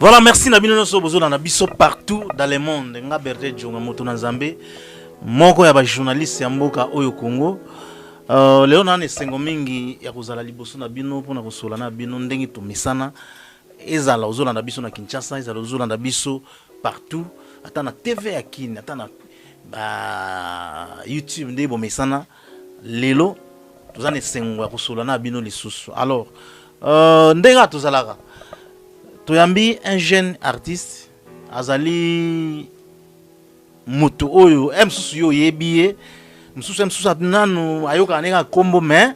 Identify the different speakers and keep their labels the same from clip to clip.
Speaker 1: Voilà, merci Nabino Noso Bozo na biso partout dans le monde. Nga Berté Djonga moto na Nzambe. Moko ya ba journaliste ya mboka oyo Congo. Leo na nesengo mingi ya kozala liboso na bino pona kosola na bino ndenge to mesana. Ezala ozola na biso na Kinshasa, ezala ozola na biso partout. Ata na TV ya Kini, ata na YouTube ndebo mesana. Lelo tozana nesengo ya kosola na bino lisusu. Alors, ndenga tozalaka. Toyambi un jeune artiste azali mutu oyo msusu yo yebiye msusu nanu ayoka nega kombo mais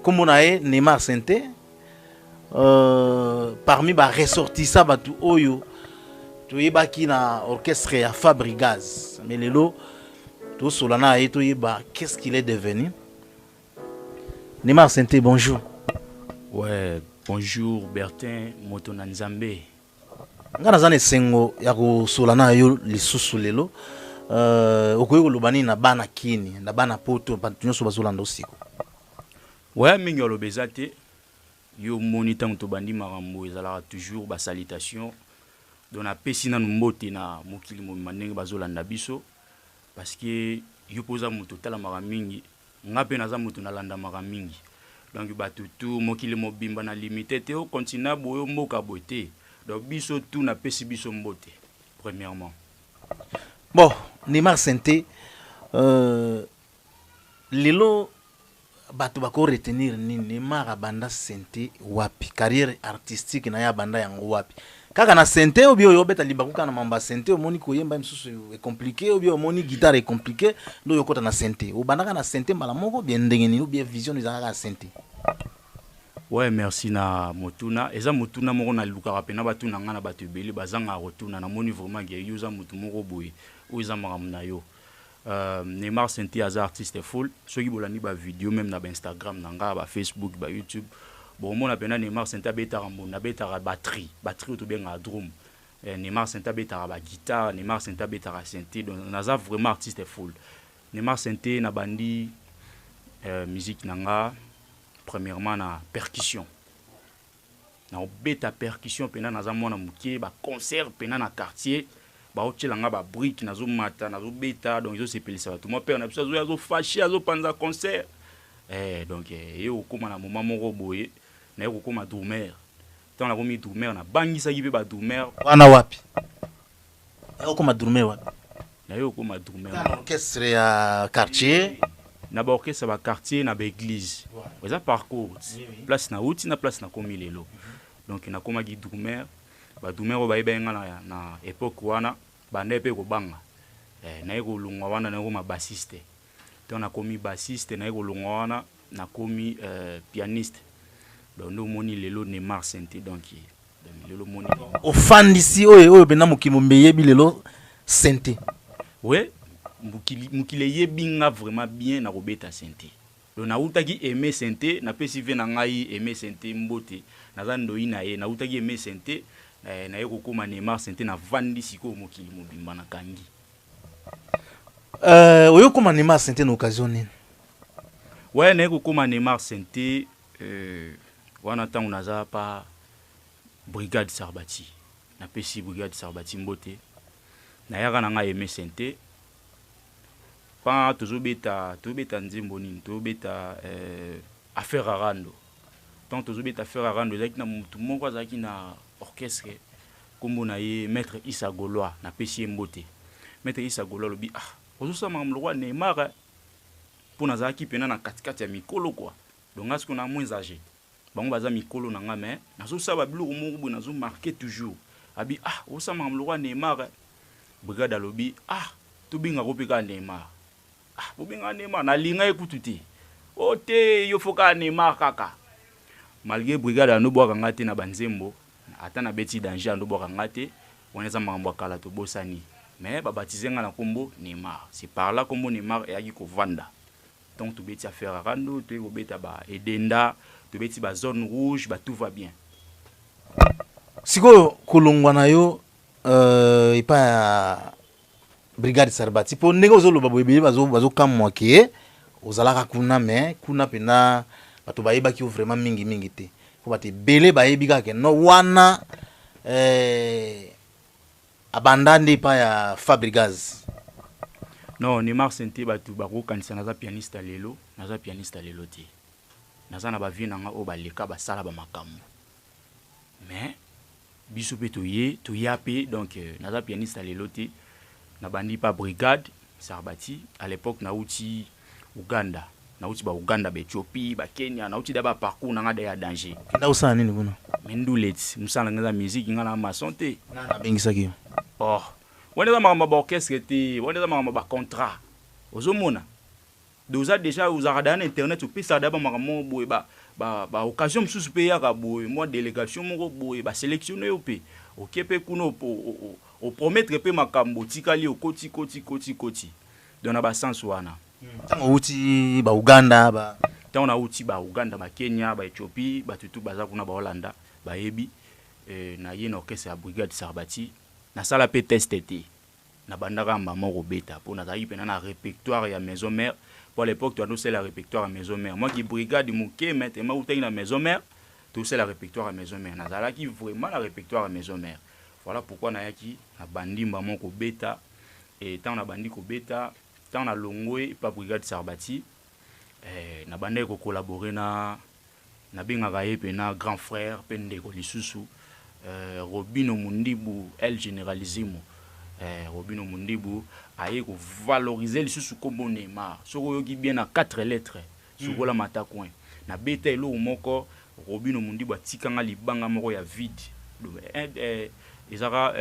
Speaker 1: kombo nae Neymar Sente parmi ba ressortissa batu oyo toyebaki na orchestre ya Fabrigaz mais lelo to solana et toyeba qu'est-ce qu'il est devenu. Neymar Sente, bonjour.
Speaker 2: Ouais, bonjour Bertin Motona Nzambe.
Speaker 1: Ngana zane sengo ya kosolana yo lisusu lelo okoyeko lobani na bana kini na bana poto patunyoso bazolanda osiko.
Speaker 2: Ouais, mingi olobeza te yo moni tango to bandi makambo ezalaka toujours ba salutation dona pesi na mbote na mokili mo ndenge bazolanda biso parce que yo poza moto tala mingi ngape naza moto nalanda mingi. Donc batutu mokili mobimba na limité te o continue boyo mboka boté. Donc biso tout na pesi biso mbote premièrement.
Speaker 1: Bon, Neymar Sente lelo batu bako retenir ni Neymar banda Sente wapi carrière artistique na ya banda yango wapi kaka na Sente obi oyo beta libakuka na mamba Sente omoni koyemba msusu est compliqué obi omoni guitare est compliqué ndo yokota na Sente o bandaka na Sente mbala moko bien ndengeni ou bien vision izaka Sente.
Speaker 2: Ouais, merci na motuna eza motuna moko na lukaka pena batuna ngana batu ebele bazanga rotuna na moni vraiment que yuza mutu moko boye o eza makamna yo. Neymar Sente as artiste full soki bolani ba vidéo même na ba Instagram na nga ba Facebook ba YouTube bon mona pena Neymar Sente betara mbona betara batterie to benga drum. Neymar Sente betara ba guitare, Neymar Sente betara synthé donc naza vraiment artiste full. Neymar Sente na bandi musique nanga premièrement na percussion. Na beta percussion pena naza mona mukie ba concert pena na quartier ba ocelanga ba brique nazo mata nazo beta donc zo sepelisa tout moi père na biso zo fâché zo panza concert donc yo koma na moment moko boye na yo koma drummer tant na komi drummer na bangisa ki pe ba drummer
Speaker 1: wana wapi yo koma drummer wapi
Speaker 2: na yo koma drummer
Speaker 1: na orchestre ya quartier
Speaker 2: na ba orchestre ba quartier na ba église eza parcours place na outi na place na komi lelo donc na koma ki drummer ba drummer ba ibenga na époque wana ba nepe ko banga na yeko lungwa wana na koma bassiste donc na komi bassiste na yeko lungwa wana na komi pianiste donc ndo moni lelo Neymar Sente donc lelo moni
Speaker 1: ofandisi oyo bena mukimombe yebi lelo Sente.
Speaker 2: Ouais, mukile yebinga vraiment bien na kobeta Sente. Donc na utaki aimer Sente na pesi ve na ngai aimer Sente mbote na zando ina ye na utaki aimer Sente na yeko koma Neymar Sente na vandi siko mokili mobimba na kangi.
Speaker 1: Oyo koma Neymar Sente na occasion nini?
Speaker 2: Ouais, na yeko koma Neymar Sente wana tangu naza pa Brigade Sarbati. Na pesi Brigade Sarbati mbote. Na yaka na nga aimer Sente. Pa tozobeta nzembo nini tozobeta affaire arando. Tant tozobeta affaire arando ezaki na mutu moko azaki na orchestre kombo na ye maître Issa Goloa na pesi mbote. Maître Issa Goloa lobi ozosama mlokwa Neymar pona zaki pena na katikati ya mikolo quoi. Donc asko na moins âgé. Bango baza mikolo na nga mais nazosaba biloko moko bo nazo marquer toujours. Abi osama mlokwa Neymar brigade alobi tobinga kopeka Neymar. Bobinga Neymar na linga ekutu te. Ote yo foka Neymar kaka. Malgré brigade ando bwaka ngate na banzembo ata na beti danger ando bwaka ngate oneza makambo kala to bosani. Mais ba batizenga na kombo Neymar. C'est par là kombo Neymar yaki ko vanda. Donc to beti affaire rando to ko beta ba edenda to beti ba zone rouge ba tout va bien.
Speaker 1: Siko kulungwa na yo ipa Brigade Sarbati po ndenge ozoloba boyebele bazo kamwa ke ozalaka kuna mais kuna pena bato bayeba ki vraiment mingi te ko bate belé bayebi ka ke no wana abanda nde pa ya Fabregas.
Speaker 2: Non, Neymar Sente batu bakokanisa naza pianiste lelo, naza pianiste lelo te. Naza na bavie nanga o baleka basala ba makambo. Mais biso pe toye pe donc naza pianiste lelo te. Na bandi pa brigade Sarbati à l'époque na uti Uganda. Na uti ba Uganda ba Ethiopie, ba Kenya, na uti da ba parcours nanga da ya danger.
Speaker 1: Kenda usana nini kuna?
Speaker 2: Mendulet, musala nga musique nga na ma santé.
Speaker 1: Na bengisaki.
Speaker 2: Oh. Wanda za makamba ba orchestre te, wanda za makamba ba contrat. Ozomona. Doza déjà uzarada na internet upisa da ba makamba boye ba occasion msusu pe ya ka boye, moi délégation moko boye ba sélectionner yo pe. Okepe kuno o promettre pe makambo tikali o koti. Donc na ba sens wana.
Speaker 1: Tango uti ba Uganda ba.
Speaker 2: Tango na uti ba Uganda, ba Kenya, ba Ethiopie, ba tutu baza kuna ba Hollanda, ba yebi na ye na orchestre ya Brigade Sarbati. Na sala pe test été na bandaka maman robeta pour na tayi pena na répertoire ya maison mère. Pour l'époque tu as c'est la répertoire à maison mère. Moi qui brigade mouké maintenant ou tayi na maison mère, tout c'est la répertoire à maison mère. Na sala qui vraiment la répertoire à maison mère. Voilà pourquoi na yaki na bandi maman ko beta et tant na bandi ko beta, tant na longwe pa Brigade Sarbati na bande ko collaborer na bengaka ye pena grand frère pende ko lisusu. Robino Mundibu El Generalissimo Robino Mundibu aye ko valoriser les sous comme Neymar soko yoki bien à 4 lettres soko la matacoin na beta elo moko Robino Mundibu atikanga libanga moko ya vide ezaka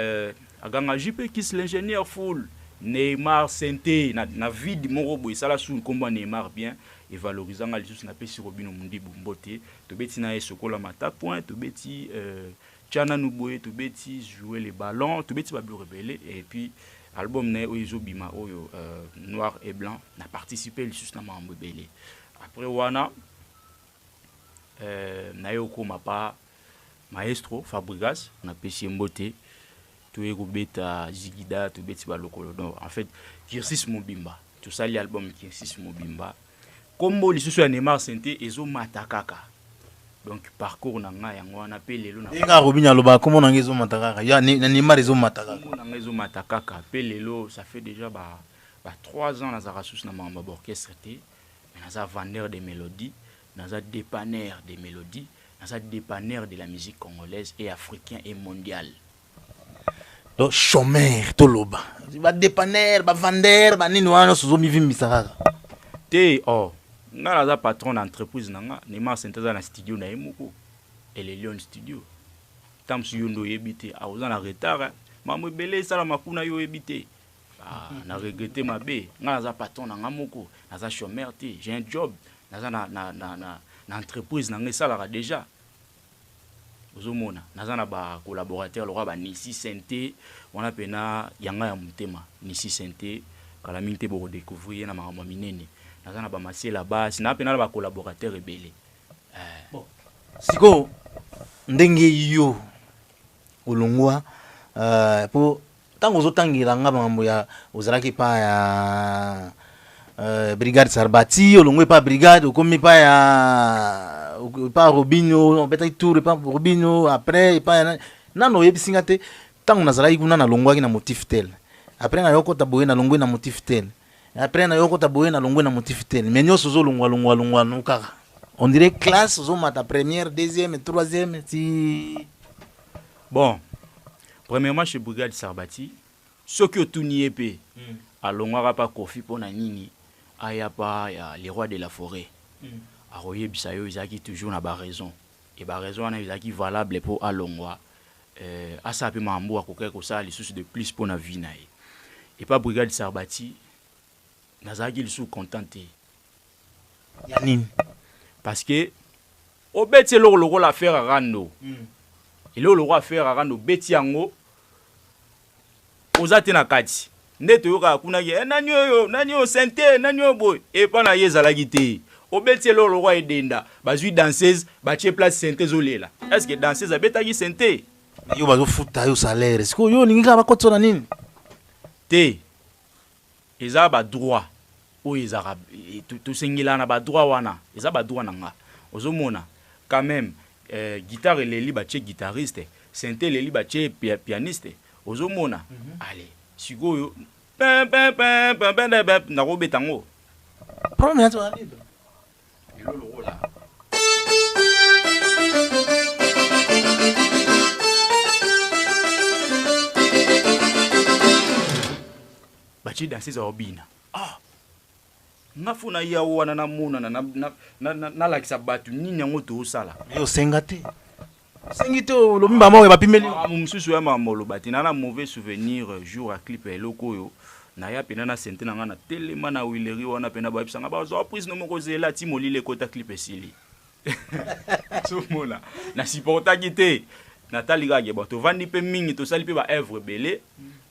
Speaker 2: aganga JP Kiss l'ingénieur full Neymar Sente na vide moko boy sala sous comme Neymar bien et valorisanga les sous na pesi Robino Mundibu mbote to beti na soko la matacoin to beti Tchana Nouboye, tout bêti jouer les ballons, tout bêti Bablo rebelle et puis album né Oizo Bima Oyo noir et blanc n'a participé le sustement en rebelle. Après wana Nayoko Mapa Maestro Fabregas on a pêché mbote tout ego beta Zigida tout bêti balokolo. Donc en fait Kirsis Mobimba tout ça l'album Kirsis Mobimba combo le susu Neymar Sente ezo matakaka. Donc parcours nanga yango wana pe lelo na
Speaker 1: nga Robinho loba comment na ngezo matakaka ya Neymar ezo matakaka
Speaker 2: na ngezo matakaka pe lelo ça fait déjà 3 ans na za ressources na mamba orchestre te mais na za vendeur de mélodies na za dépanneur de mélodies na za dépanneur de la musique congolaise et africain et mondial.
Speaker 1: Donc chômeur to loba ba dépanneur ba vendeur ba nini wana sozo mi vimisaka
Speaker 2: te oh nga la patron d'entreprise nanga Neymar Sente na studio na yemoko ele Lion studio tam su yondo yebite a oza na retard mamu belé sala makuna yo yebite na regretter mabe nga la patron nanga moko naza chômeur te j'ai un job naza na entreprise nanga sala déjà ozomona naza na ba collaborateur le roi ba Nisi Sente wana pena yanga ya mutema Nisi Sente kala minte bo découvrir na makambo minene nazana ba masé là-bas sina pena ba collaborateur rebelle
Speaker 1: bon siko ndenge yo olongwa po tango zotangira nga mambo ya ozalaki pa ya Brigade Sarbati olongwe pa brigade okomi pa ya pa Robinho on peut tour pa Robinho après pa nano yebisinga te tango nazalaki kuna na longwaki na motif tel après na yoko taboye na longwe na motif tel. Après na yoko taboye na longwe na motif tel. Mais nyoso zo longwa nukaka. On dirait classe zo mata première, deuxième, troisième si
Speaker 2: bon. Premièrement chez Brigade Sarbati, ce que tout n'y pe a longwa pa Kofi pona nini aya pa ya les rois de la forêt. A royer bisayo izaki toujours na ba raison. Et ba raison na izaki valable pour a longwa asa pe mambo akoka ko ça les soucis de plus pour na vie na ye. Et pas Brigade Sarbati nazaki le sous contenté
Speaker 1: yanine
Speaker 2: parce que au beti le rôle à faire à rando et le rôle à faire à rando beti yango ozate na kati ndeto yoka kuna ye nanyo sente nanyo boy et pas na yezala gité au beti le roi edenda bazui danseuse batie place sente zolela est-ce que danseuse abetaki sente
Speaker 1: yo bazo futa yo salaire siko yo ningika bakotso nini
Speaker 2: te eza ba droit o eza to sengila na ba droit wana eza ba droit nanga ozomona quand même guitare leli ba che guitariste sente leli batie pianiste ozomona allez sikoyo nakobeta ngo
Speaker 1: problème ya libre
Speaker 2: elolo ola batie danse za obina ngafuna ya wana na muna na lakisa batu nini yango tosala
Speaker 1: yo senga te sengi te lomba mo bapimeli
Speaker 2: mususu ya mamolo bati na mauvais souvenir jour à clip eloko yo na ya pena na sente na ngana telema na wileri wana pena ba bisanga ba zo prise no moko zela ti molile kota clip esili so mona na supporta kite na taliga ge bato vandi pe mingi to sali pe ba œuvre belé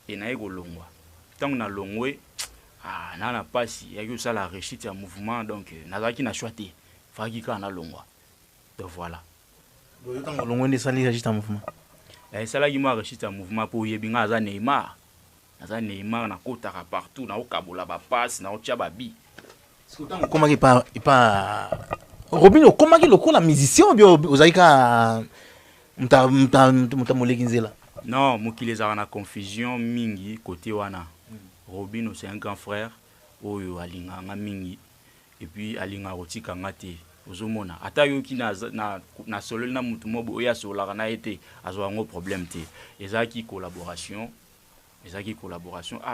Speaker 2: et na ego longwa tant na longwe na pasi ya yo sala réussite ya mouvement donc nazaki na choité faki ka na longwa donc voilà
Speaker 1: yo tango longwe ndi sali réussite ya mouvement
Speaker 2: sala ki mo réussite ya mouvement po yebinga aza Neymar na kotaka partout na okabola ba passe na otia ba bi
Speaker 1: tango komaki pa Robinho komaki lokola musicien bio ozaika mta moleki nzela
Speaker 2: non mokili ezaka na confusion mingi côté wana Robinho c'est un grand frère oyo alinganga mingi et puis alinga rotika ngate ozomona ata yoki na solo na mutu mobo oya solaka na été azwa ngo problème te ezaki collaboration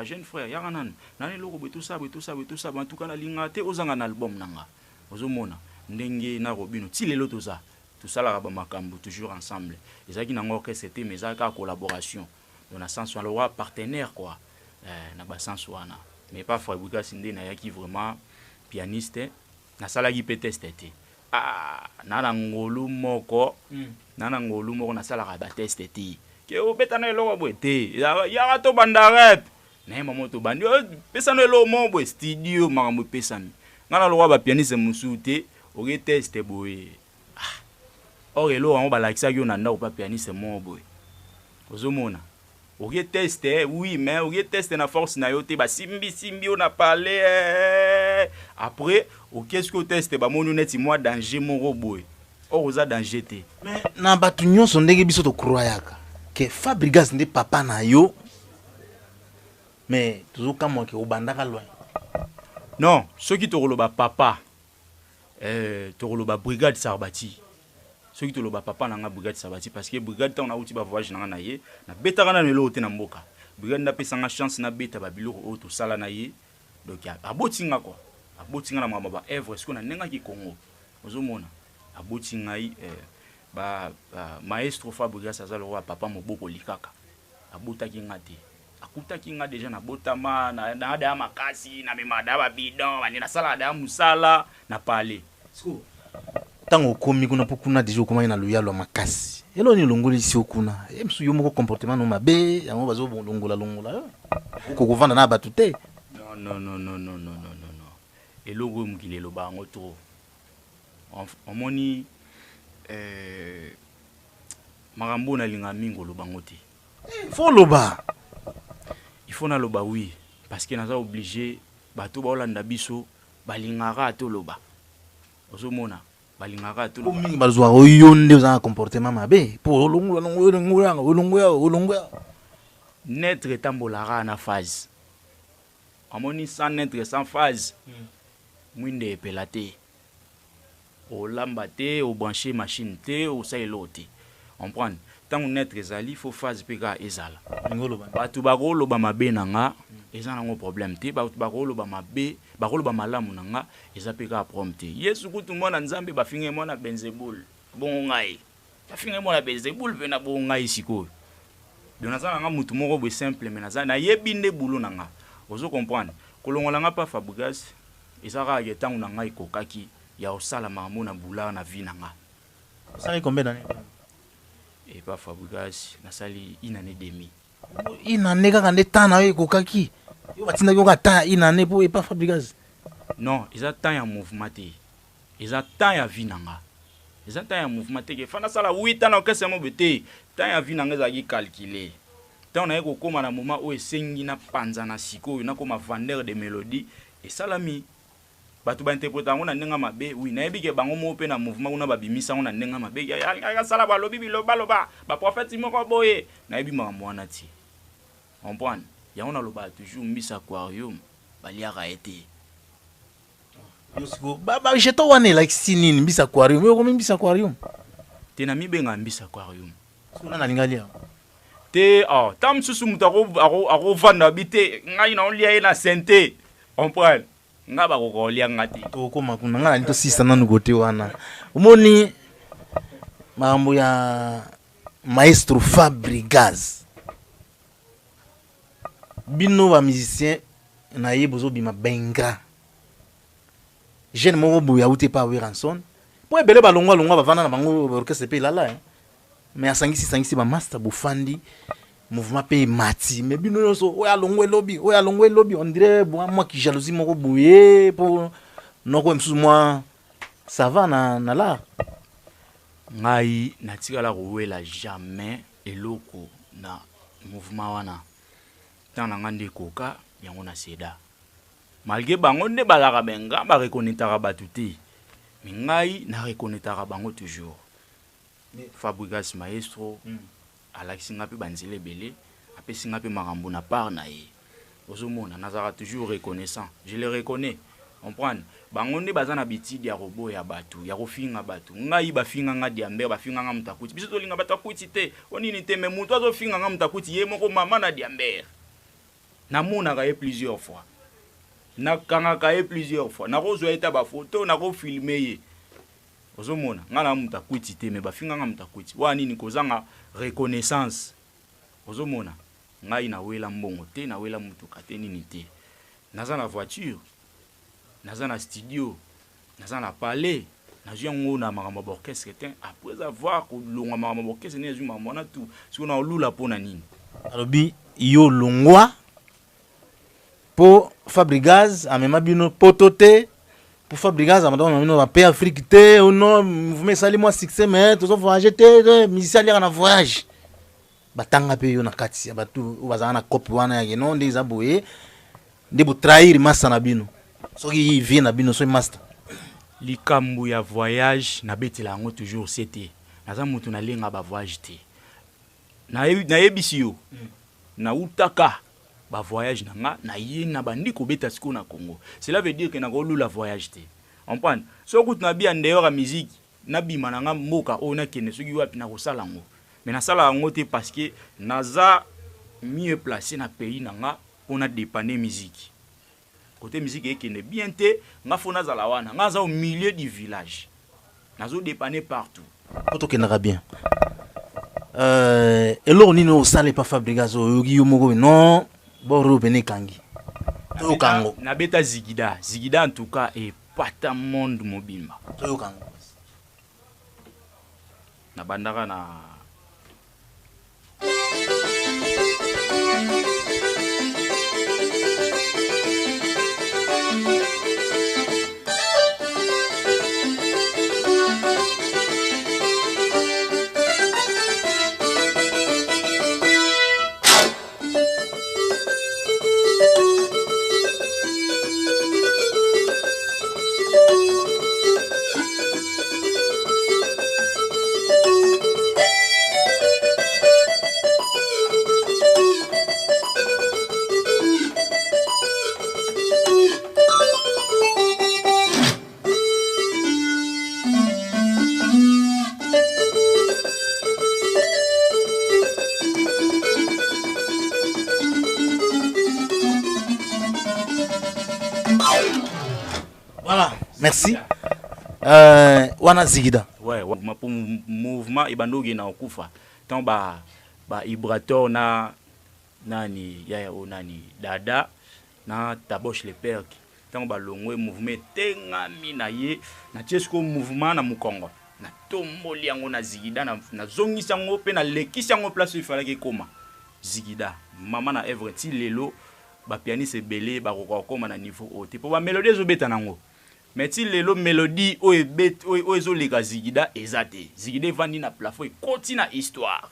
Speaker 2: jeune frère yaka nani loko beto ça en tout cas na linga te ozanga na album nanga ozomona ndenge na Robinho ti lelo toza tosalaka ba makambo toujours ensemble ezaki nango que c'était mais ezaka collaboration dans le sens où on partenaire quoi na ba sens wana mais pas frère Buka Sinde na yaki vraiment pianiste na salaki pe test te na ngolu moko na salaka ba test te ke obeta na eloko boete ya to banda rap na mama to bandi pesa no elo mo bo studio makambo pesami ngana lo ba pianiste musute oge test boye elo on ba lakisa yo na ndako pa pianiste mo boye ozomona oge test oui mais oge test na force na yo te ba simbi on a parlé après qu'est-ce que test ba monu neti moi danger mon boye oza danger te
Speaker 1: mais na batu nyonso ndenge biso to croyaka que Fabregas ndi papa na yo mais tuzuka mo ke obandaka loin
Speaker 2: non ceux qui te roloba papa te roloba brigade Sarbati ceux qui te roloba papa na nga brigade Sarbati parce que brigade ta on a uti ba voyage na na ye na betaka na lelo te na mboka brigade na pesa nga chance na beta ba biloko o to sala na ye donc abotinga quoi abotinga na mama ba œuvre ce qu'on a nenga ki Congo ozomona abotinga ba maestro Fabregas azalo wa papa moboko likaka abotaki ngate akutaki nga déjà na botama na da makasi na memada ba bidon bani na sala da musala na pale
Speaker 1: tango komi kuna pokuna déjà komaki na luyalo makasi elo ni longoli si okuna emsu yo moko comportement no mabe yango bazo longola ko kovanda na batu te
Speaker 2: non elogo mukilelo bango to omoni makambo na linga mingo lo bango te
Speaker 1: faut loba
Speaker 2: il faut na loba oui parce que naza obligé bato ba olanda biso balingaka to loba ozomona balingaka to loba
Speaker 1: mingi bazwa oyonde za comportement mabe pour olongoya
Speaker 2: naître tambolara na phase amoni sans naître sans phase mwinde epelate o lambate o brancher machine te o sailote on prend tant naître ezali faut phase peka ezala batu bakolo ba mabe nanga ezana ngo problème te batu bakolo ba mabe bakolo ba malamu nanga eza peka prompte yesu kutu mona nzambe bafinge mona benzebul bon ngai bafinge mona benzebul pe na bon ngai siko donazana nga mutu moko bo simple mais nazana yebinde bulo nanga ozo comprendre kolongola nga pa Fabregas ezaka yetangu nanga ikokaki ya osala makambo na bula na vie nanga
Speaker 1: sali combien d'années
Speaker 2: et pas Fabregas na sali une année demi
Speaker 1: inane kaka nde tana yo ekokaki yo batinda yo kata inane po pas Fabregas
Speaker 2: non eza temps ya mouvement te eza temps ya vie nanga eza temps ya mouvement te ke fana sala 8 ans na okese mo bete temps ya vie nanga ezaki calculer tant na yeko koma na moment o esengi na panza na siko na koma vendeur de mélodie et salami bato ba interpréter yango na ndenga mabe oui na yebike bango mo pe na mouvement kuna babimisa ngo na ndenga mabe ya sala ba lobi biloba loba ba prophète moko boye na yebi makambo wana ti comprendre yango na loba toujours Miss Aquarium baliaka ete
Speaker 1: Yosiko ba jeto wane like sinini Miss Aquarium yo comme Miss Aquarium
Speaker 2: te na mibenga Miss Aquarium
Speaker 1: sona na lingalia
Speaker 2: te tam susu mutako ako vanda bite ngai na olia na sente comprendre nga ba ko lia ngati
Speaker 1: to koma kuna ngana nito sister nanu gote wana umoni mambo ya maestro Fabregas bino ba musicien na yebozo bima benga jeune moko boya uté pa Ranson po ebele ba longwa ba vana na bango orchestre pe lala mais asangisi ba master bufandi mouvement pe mati mais bino so oya longwe lobby on dirait moi qui jalousie moko boye pour noko msusu moi ça va na la
Speaker 2: ngai natikala kowela jamais eloko na mouvement wana tana ngande koka yango na seda malgré bango ne balaka benga ba reconnaître batu te ngai na reconnaître bango toujours Fabregas maestro Alexis ngapi banzile belé apesi ngapi makambo na part na ye ozomona nazara toujours reconnaissant je le reconnais comprendre bango ne bazana bitidi ya robo ya batu ya kofinga batu ngai bafinga nga diamber bafinga nga mutakuti biso tolinga batakuti te onini te mais mutu azofinga nga mutakuti ye moko mama na diamber namona ka ye plusieurs fois na kanga ka ye plusieurs fois na kozo eta ba photo na ko filmer ye ozomona nga na mutakuti te mais bafinga nga mutakuti wani ni kozanga reconnaissance ozomona ngai na wela mbongo te na wela mutuka te nini te naza na voiture naza na studio naza na palais nazwi yango na makambo orchestre te après avoir kolongwa makambo orchestre ne zuma mona tout siko na olula pona nini
Speaker 1: alobi yo longwa po Fabregas amema bino potote pour Fabregas amadona bino ba pe Afrique te ono mouvement sali moi succès mais tous voyager te musicien ali na voyage batanga pe yo na kati ya batu bazana copie wana ya non des aboye de bu trahir massa na bino soki vie na bino so master
Speaker 2: likambu ya voyage na betela yango toujours c'était naza mutu na lenga ba voyage te na yebisi yo na utaka ba voyage nanga na ye na bandiko beta siko na Congo cela veut dire que na ko lula voyage te on prend so kutu na bia ndeyora musique na bima nanga mboka o na kene soki wapi na ko sala ngo mais na sala ngo te parce que naza mieux placé na pays nanga pona dépanner musique côté musique ekene bien te nga fona zala wana nga za au milieu du village nazo dépanner partout
Speaker 1: poto kenaka bien eloko nini osale pa Fabregas oyoki yo moko non boro bene kangi to kango
Speaker 2: na beta zigida en tout cas et pas ta monde mobimba
Speaker 1: to kango
Speaker 2: na bandaka na
Speaker 1: voilà merci wana zigida
Speaker 2: ouais pour mouvement ibandogi na okufa tant ba Ibrator na nani yaya o nani dada na taboche le père tant ba longwe mouvement tengami na ye na tiesko mouvement na mukongo na tomboli yango na zigida na zongisa ngo pe na lekisa ngo place il fallait que koma zigida mama na Evre ti lelo ba pianiste belé ba kokoma na niveau haut pour ba mélodie zo beta nango mais ti lelo mélodie o ebet o ezo leka zigida ezate zigida vandi na plafond continue na histoire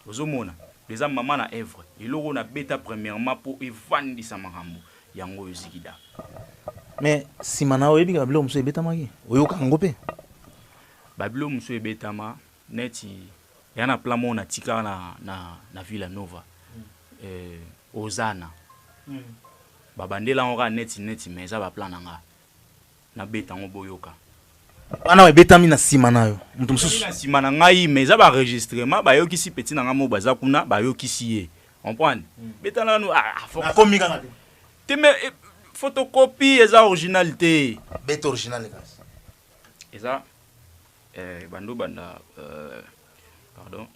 Speaker 2: ozomona les mama na Evre eloko na beta premièrement pour evandi sa makambo yango zigida
Speaker 1: mais simana oyebi ka bilo muso ebetamaki oyoka ngo pe
Speaker 2: babilo muso ebetama neti yana plan mo na tika na Villa Nova ozana babandela ngo ka neti mais eza ba plan nanga na beta ngo boyoka
Speaker 1: wana ebetami na simana yo mutu mususu
Speaker 2: na simana ngai mais eza ba enregistrement bayokisi petit nanga mo baza kuna bayokisi ye comprendre betana no
Speaker 1: akomi kaka
Speaker 2: te mais photocopie eza originalité
Speaker 1: beta original kasi
Speaker 2: eza bando banda pardon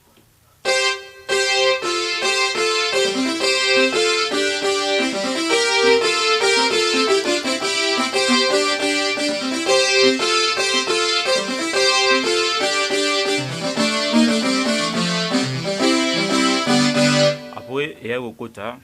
Speaker 2: après et au kota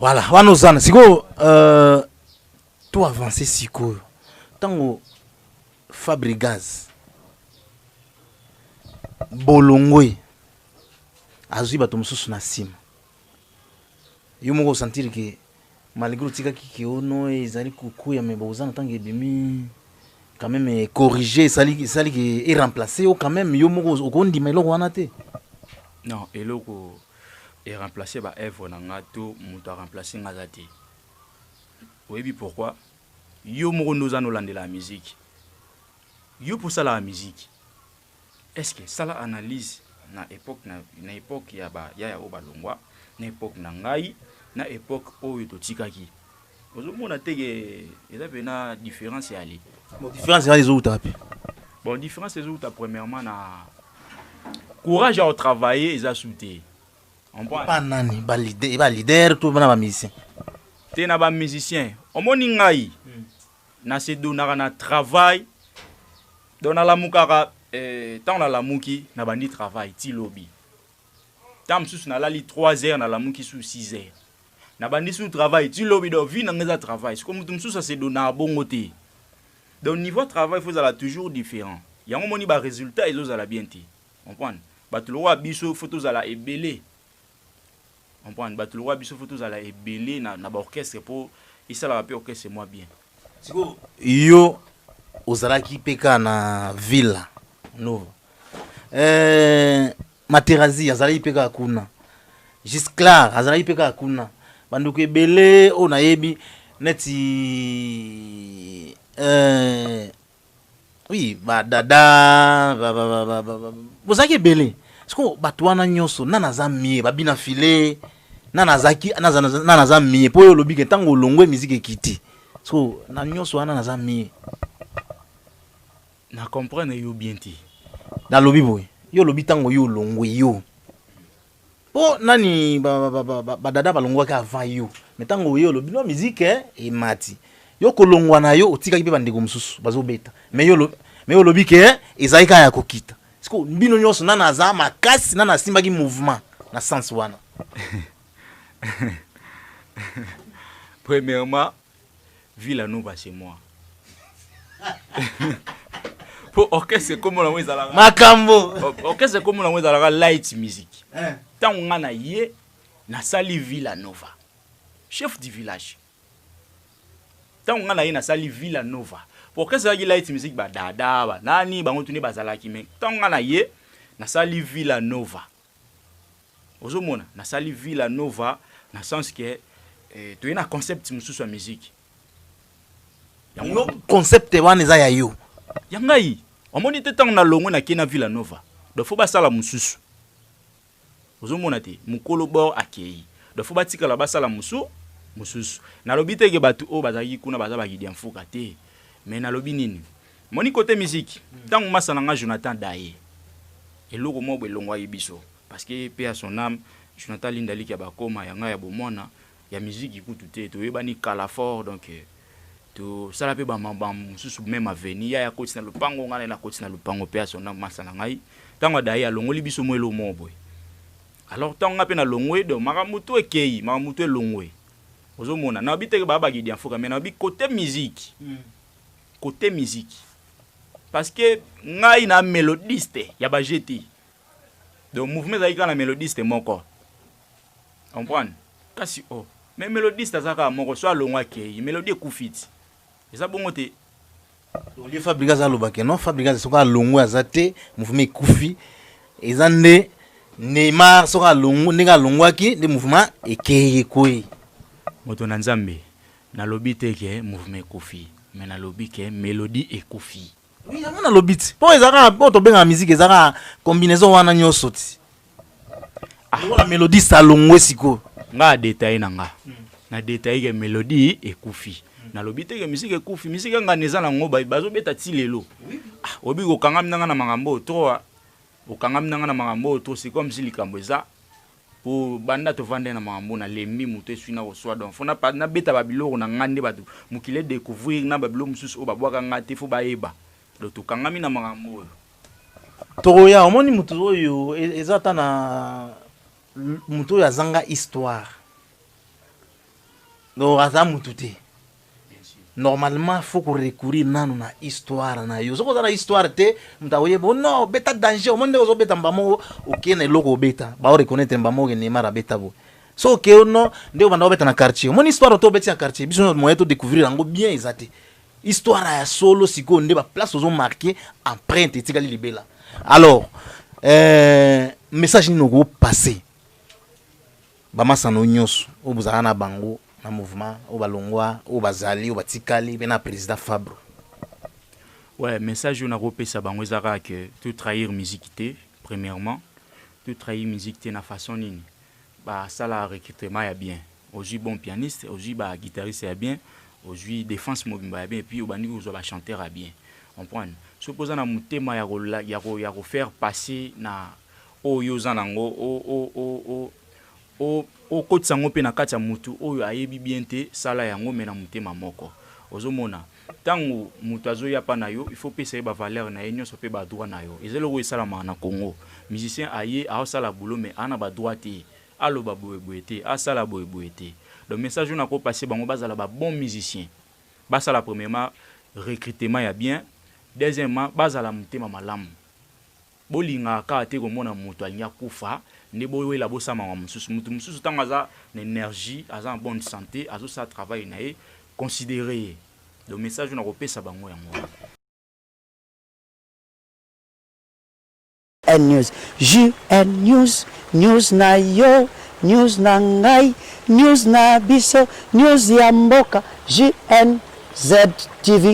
Speaker 1: voilà wana ozana sikoyo to avancer sikoyo ntango Fabregas bolongwe azwi bato mosusu na nsima yo moko osentir ke malgré otikaki ke ono ezali kokuya me bozana ntango ebimi quand même corriger esali ke eremplacer yo quand même yo moko okondima eloko wana te
Speaker 2: non eloko et remplacer ba œuvre nanga to muto a remplacer ngaza te oyebi pourquoi yo moko ndoza no landela la musique yo pour ça la musique est-ce que ça la analyse na époque na époque ya oba longwa na époque na ngai na époque oyo to tikaki ozomona teke eza pena différence ya ali
Speaker 1: bon différence ya les autres pe
Speaker 2: bon différence les autres premièrement na courage à travailler eza souté
Speaker 1: pas nani ba leader tout bana ba musicien
Speaker 2: te na ba musicien omoni ngai na se donaka na travail dona la mukaka tant na la muki na bandi travail ti lobby tam sous na lali 3 heures na la muki sous 6 heures na bandi sous travail ti lobby do vie na ngeza travail c'est comme tout sous ça se dona bongo te donc niveau travail faut ça toujours différent yango moni ba résultat ezo za la bien te comprendre batlo wa biso photos à la ebelé on prend batlo wa biso photos à la ebelé na ba orchestre pour ça la rapper orchestre moi bien
Speaker 1: siko yo ozalaki peka na Villa Nova Materazi azalaki peka kuna Gisclar azalaki peka kuna banduko ebele o nayebi neti oui ba dada bozaki ebele siko bato wana nyonso nana za mie babina file nana za mie po yo lobi ke ntango olongwe musique ekiti so na nyonso wana na za mie
Speaker 2: na comprendre yo bien ti
Speaker 1: na lobi boy yo lobi tango yo longwe yo po nani ba dada balongwaka avant yo mais tango yo lobi no musique e mati yo kolongwa na yo otikaki pe bandeko mosusu bazobeta mais yo lobi ke ezaika ya kokita siko mbino nyonso nana za makasi nana simbaki mouvement na sens wana
Speaker 2: premièrement Villa Nova c'est moi pour orchestre comme on a la
Speaker 1: makambo
Speaker 2: orchestre comme on a la light music tant on a yé na sali Villa Nova chef du village tant on a yé na sali Villa Nova pour orchestre la light music ba dada ba nani ba ngotuni bazala kimi tant on a yé na sali Villa Nova ozomona na sali Villa Nova na sens que tu es na concept mususu musique
Speaker 1: yango concept wana eza ya yo
Speaker 2: yangai omoni te tango na longo na kena Villa Nova do fo basala mususu ozomona te mukolo bor akei do fo batika la basala mususu na lobi te ke batu o bazaki kuna bazaba ki diamfuka te mais na lobi nini moni côté musique tango masana nga Jonathan Daye eloko moko elongwa yebiso parce que pe à son âme Jonathan Lindali qui a bakoma yanga ya bomona ya musique ikutu te to yebani kala fort donc to sala pe ba mambam susu même avenir ya koti na lupango ngana na koti na lupango pe à son âme masana ngai tango dai alongoli biso mo elo mo boy alors tango ngape na longwe do makamutu ekei makamutu elongwe ozomona na biteke baba gidi afoka mais na bi côté musique côté musique parce que ngai na mélodiste ya ba jeti donc mouvement zaika na mélodiste moko comprendre kasi oh mais mélodiste azaka moko so alongwa kei mélodie kufiti eza bongo te
Speaker 1: Oli Fabrigas alobake non Fabrigas soka alongwa azate mouvement kufi ezande Neymar soka alongwa ndinga alongwaki de mouvement ekeye koi
Speaker 2: moto na nzambe na lobi te ke mouvement kufi mais na lobi ke mélodie ekufi.
Speaker 1: Oui, on a le beat. Pour les arabes, pour tomber en musique, ils ont combinaison wana nyo soti. La mélodie salongwe siko.
Speaker 2: Nga détail nanga. Na détail ke mélodie ekufi. Na lobi te ke musique ekufi, musique nga neza na ngo bazo beta ti lelo. Ah, obi ko kangam nanga na makambo to o kangam nanga na makambo to c'est comme si likambo eza pour banda to vande na makambo na lembi muto eswina ko swa donc fona pa na beta babilo na ngande batu mukile découvrir na babilo mususu o babwaka ngate fo baeba. To kangami na makambo
Speaker 1: toya omoni mutu oyo ezata na mutu ya zanga histoire do raza mutu te normalement faut qu'on recourir nanu na histoire na yo soko za na histoire te mutaoye bon non beta danger omonde ozo beta mbamo okene loko beta ba o reconnaître mbamo ke Neymar beta bo so ke no ndio banda beta na quartier mon histoire to beta na quartier biso moyen to découvrir ngo bien ezate histoire ya solo siko nde ba place ozo marquer empreinte etikali libela alors message ni ngo passer ba masano nyos o buzana na bango na mouvement o balongwa o bazali o batikali bena président Fabre.
Speaker 2: Ouais, message on a repesa bango ezaka que tout trahir musique premièrement tout trahir musique na façon nini ba sala recrutement ya bien aujourd'hui bon pianiste aujourd'hui ba guitariste ya bien aujourd'hui défense mobimba ya bien et puis obandi ko ba chanteur ya bien comprendre supposant na mutema ya ko faire passer na oyo zanango o kotsango pe na kati ya mutu oyo ayebi bien te sala yango mena mutema moko ozomona tango mutu azoya pa na yo il faut pesa ba valeur na yenyo so pe ba droit na yo ezelo ko sala na Congo musicien aye a sala boulot mais ana ba droit te aloba boyeboyete asala boyeboyete. Le message on a ko passer bango bazala ba bon musicien basala premièrement recrutement ya bien deuxièmement bazala mutema malamu bolinga ka te ko mona mutu anya kufa ne boyo la bosama wa mususu tango aza na énergie aza en bonne santé azo sa travail na e considérer. Le message on a ko pesa bango yango
Speaker 3: News JN News news na yo news na ngai news na biso news ya mboka JNZ TV